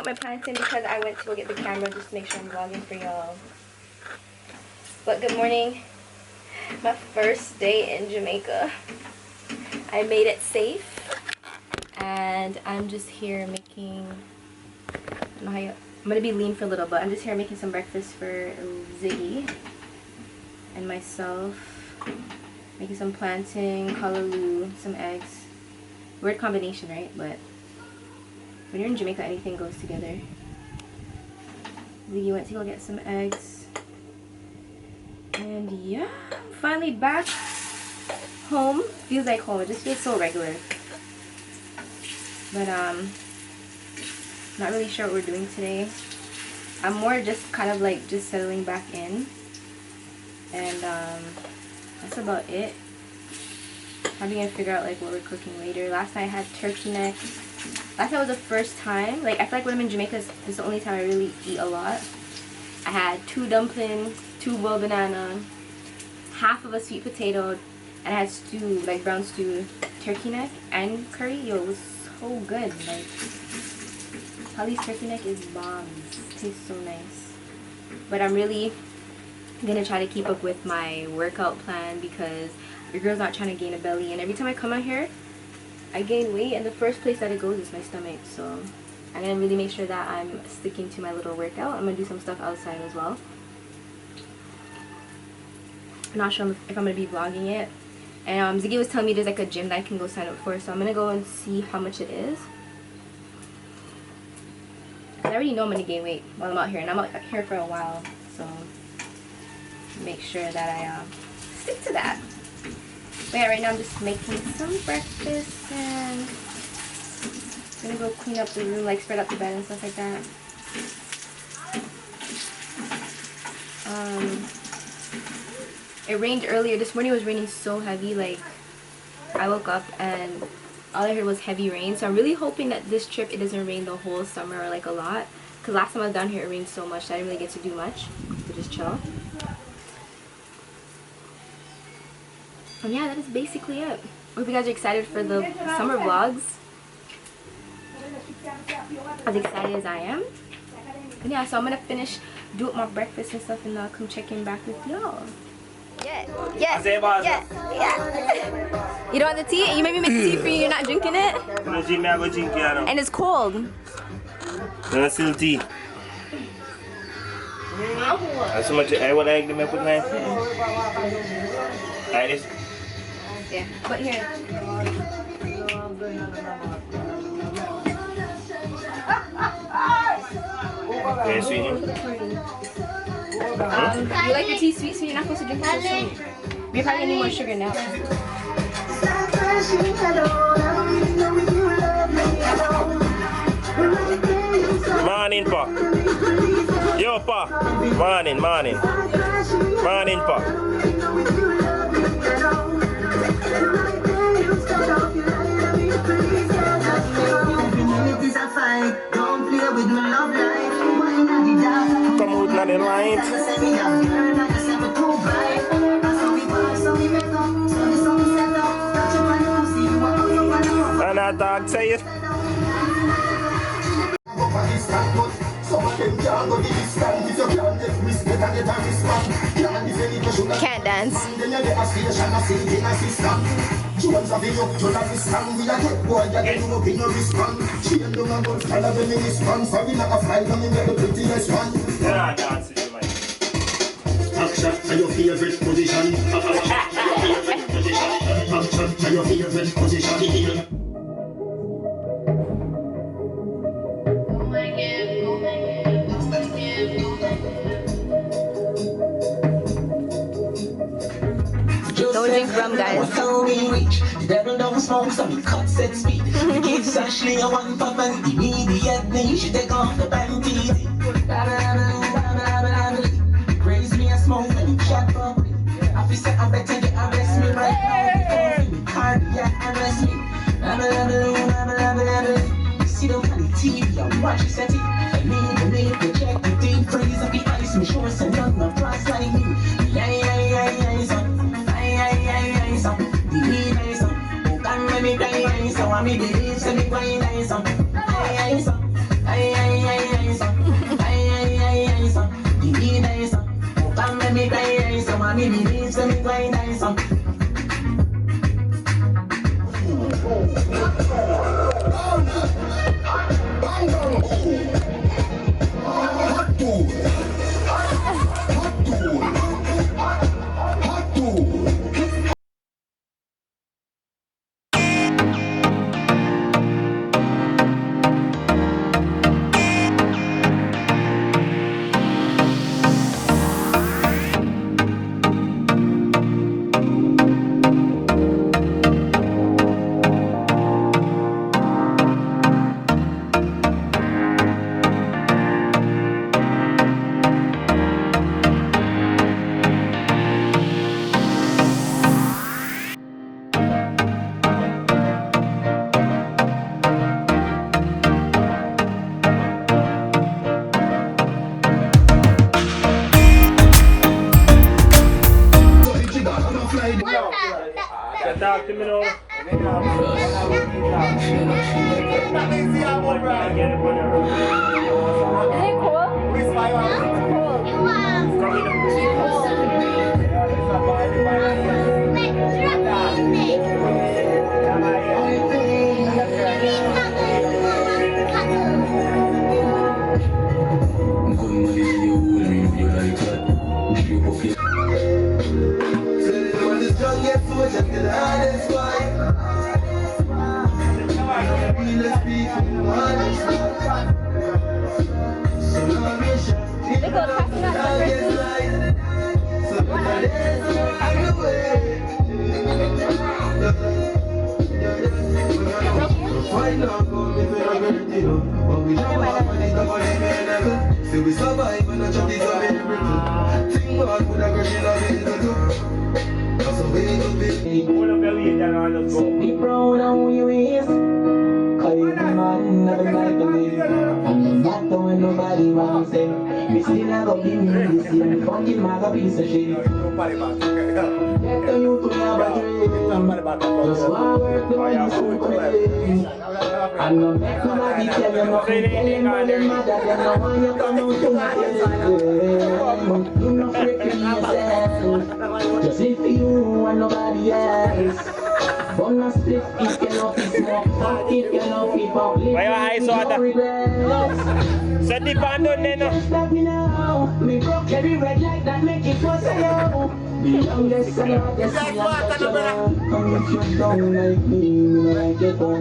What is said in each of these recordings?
up my plants in because I went to go get the camera just to make sure I'm vlogging for y'all. But good morning. My first day in Jamaica. I made it safe. And I'm just here making, I don't know how you, I'm going to be lean for a little, but I'm just here making some breakfast for Ziggy and myself. Making some plantain, callaloo, some eggs. Weird combination, right? But when you're in Jamaica, anything goes together. Ziggy went to go get some eggs. And yeah, I'm finally back home. Feels like home. It just feels so regular. But not really sure what we're doing today. I'm more just kind of like just settling back in. And that's about it. Probably gonna figure out like what we're cooking later. Last night I had turkey neck. Last night was the first time. Like I feel like when I'm in Jamaica, this is the only time I really eat a lot. I had 2 dumplings, 2 boiled banana, half of a sweet potato, and I had stew, like brown stew, turkey neck and curry. Yo, it was so good. Like Holly's turkey neck is bombs. It tastes so nice. But I'm really gonna try to keep up with my workout plan because your girl's not trying to gain a belly, and every time I come out here I gain weight, and the first place that it goes is my stomach. So I'm gonna really make sure that I'm sticking to my little workout. I'm gonna do some stuff outside as well. I'm not sure if I'm gonna be vlogging it. And Ziggy was telling me there's like a gym that I can go sign up for, so I'm gonna go and see how much it is. I already know I'm gonna gain weight while I'm out here, and I'm out here for a while, so make sure that I stick to that. But yeah, right now I'm just making some breakfast, and I'm gonna go clean up the room, like spread out the bed and stuff like that. It rained earlier. This morning it was raining so heavy. Like I woke up and all I heard was heavy rain. So I'm really hoping that this trip it doesn't rain the whole summer or like a lot. Because last time I was down here it rained so much that I didn't really get to do much. To just chill. And yeah, that is basically it. I hope you guys are excited for the summer vlogs. As excited as I am. And yeah, so I'm gonna finish do up my breakfast and stuff, and I'll come check in back with y'all. Yeah. Yes. Yes. Yeah. You don't want the tea? You made me make tea for you. You're not drinking it? And it's cold. That's still tea. That's so much. I would like to put my. Like this. Yeah. But here. Okay, sweet. You like your tea sweet, so you're not supposed to drink it so sweet. We probably need more sugar now. Morning, Pa. Yo, Pa. Morning, morning. Morning, Pa. Come out now the light. And I dog say it. Can't dance. Yeah, I dance it, man. Action to your favorite position. Action to your favorite position. Don't drink rum, guys. The devil don't smoke, so he cuts at speed. He gives Ashley a one puff and immediately she take off the panties. Raise me a smoke and you shot properly. Officer, I better get arrest me right now. Cardiac arrest me. See them on the TV and watch it set it. I need to make the check the deep freeze of the ice. Me sure some young no cross like me. So I me believe, so me going nice. see me now. Is it cool? Be proud of who you is. Cause you the man of the night of me. And no matter when nobody wants it, me still a go give me the same fucking maga piece of shit. Get the youth to have a dream. Just want work the money so crazy. And no make nobody tell you nothing. Tell them all them mad that them no want you come out to my place. You no afraid to be yourself. Just live for you and nobody else. Wanna split it cannot be smoke, fuck it cannot be pop. Why your eyes so hot? Set the band on then. Just let me know. Me broke every red light that make it was a yo. The youngest and hardest thing I'm such a man. And if you don't like me, you like it on.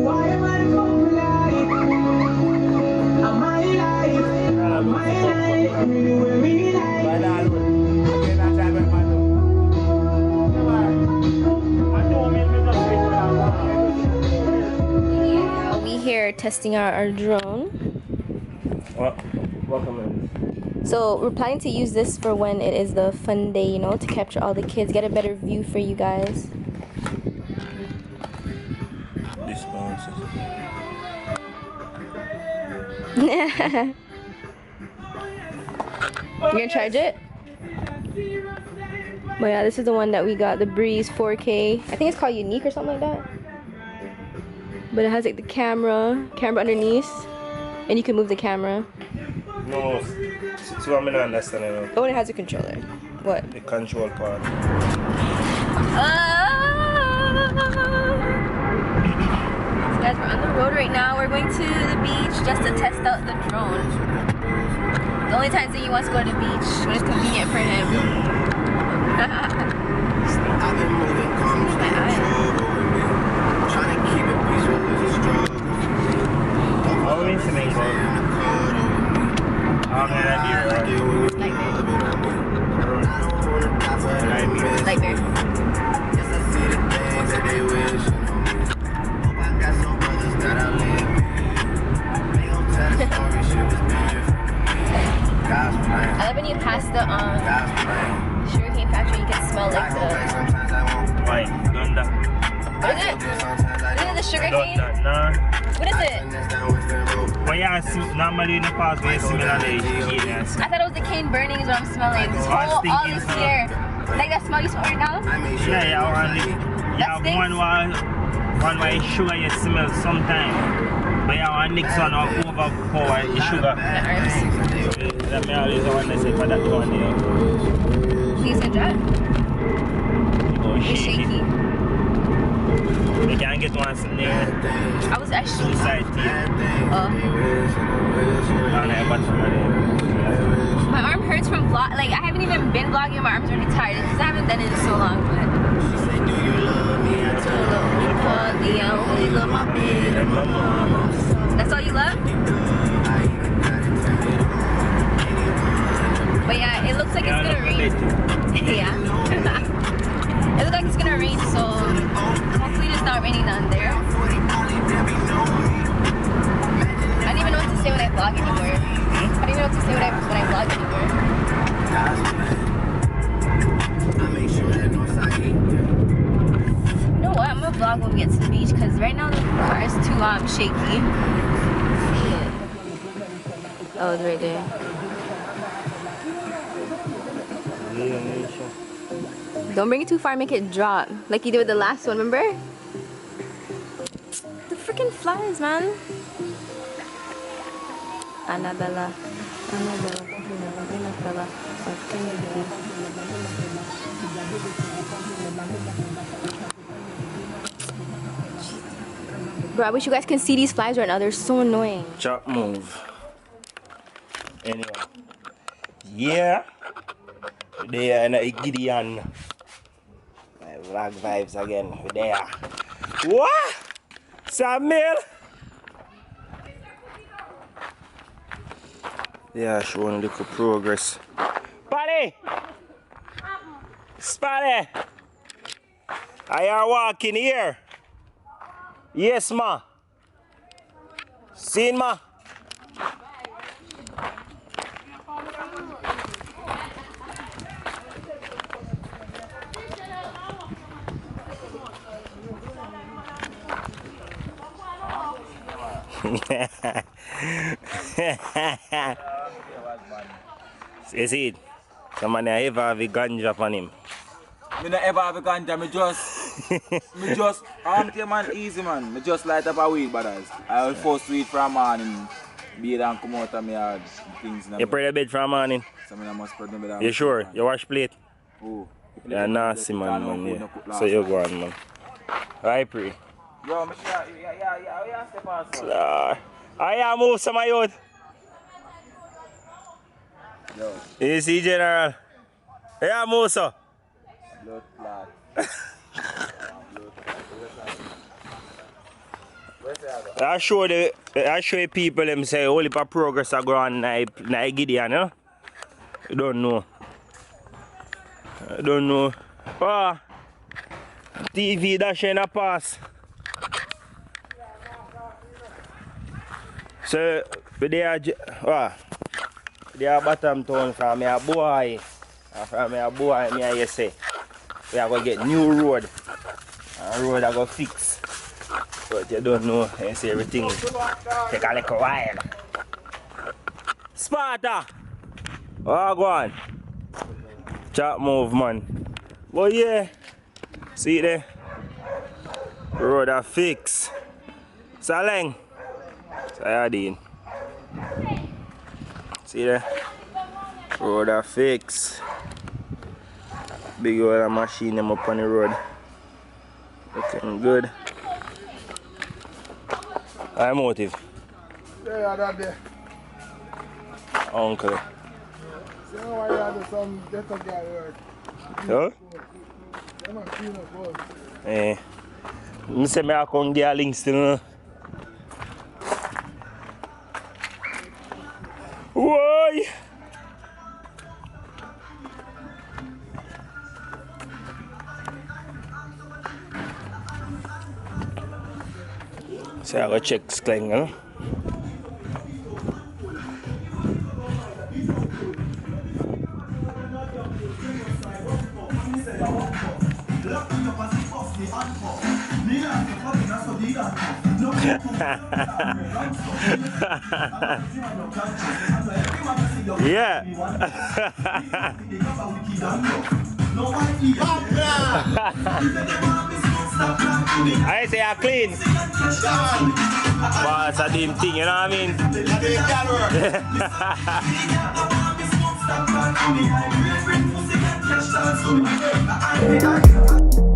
Why am I for life? Am I life? Am I life? Me do me life. We here testing out our drone. Welcome in. So we're planning to use this for when it is the fun day, you know, to capture all the kids, get a better view for you guys. This bounces. You're gonna charge it? But yeah, this is the one that we got, the Breeze 4K. I think it's called Unique or something like that. But it has like the camera underneath, and you can move the camera. No, so I'm not understanding. Oh, and it has a controller. What? The control part. So guys, we're on the road right now. We're going to the beach just to test out the drone. The only time Ziggy wants to go to the beach when it's convenient for him. I've been moving calm, trying to keep it peaceful as a struggle. All we need to make it. How can I be Like there. Yes, I see the things that they wish. Hope I got some brothers that outlive me. They gon' tell the story, shit was different. God's plan. I love when you pass the God's plan. sugarcane factory, you can smell like the. Sometimes I won't. Why? Done that. What is it? Isn't it the sugarcane? Nah. What is it? But yeah, normally in the past we similarly yes. I thought it was the cane burning is what I'm smelling. This I was whole, all thinking this so. here. Like that smell you smell right now? Yeah, one way sugar you smell sometime. But yeah, one next one will overpower the sugar. That may always one they say for that one there. Please can drop. Oh, It's shaky. They can't get one there. I was actually. Suicide teeth. Oh. My arm hurts from vlog. Like I haven't even been vlogging. My arm's already tired because I haven't done it in so long. But that's all you love? But yeah, it looks like it's gonna rain. Yeah. It looks like it's gonna rain, so hopefully it's not raining down there. I don't even know what to say when I vlog anymore. I don't even know what to say when I vlog anymore. You know what? I'm gonna vlog when we get to the beach because right now the car is too shaky. Oh, it's right there. Don't bring it too far, make it drop. Like you did with the last one, remember? The freaking flies, man. Annabella. Bro, I wish you guys can see these flies right now. They're so annoying. Chop move. Anyway. Yeah. There in a Gideon. My vlog vibes again. We're there. What? Samuel? Yeah, showing little progress. Spotty! Spotty! Are you walking here? Yes, ma. Seen, ma? You see it? Someone ever have a ganja upon him. Me not ever have a ganja, me just, I'm the man easy man. Me just light up a weed, brothers. I will force weed from morning, be and come out of me hard things. You pray the bed from morning? So I must spread me down. You sure? You wash plate? Oh. Yeah, nasty man, yeah. So you go on, man. I pray. Yo, me yeah, step on, sir. I move some of you. Yo. You see, General? Yeah, move, sir. Blood clot. I show the people them say only for progress are going on na Gideon, no? You don't know. I don't know. Ah, TV dash in a pass. So they are bottom town from me a boy. From me a boy, me I say we are gonna get new road. A road I go fix. But you don't know, you see everything take a little while. Sparta! Oh, go on. Chop move, man. But yeah, see there? Road a fix. Saleng. Sayadin. See there? Road a fix. Big old machine them up on the road. Looking good. I'm motive. Yeah, that there. Uncle. See how I had some better guy work. Huh? I'm not clean up both. Eh. I say I come get links still. Why? So I go check Skling, huh? Yeah. I say I clean. But it's a damn thing, you know what I mean?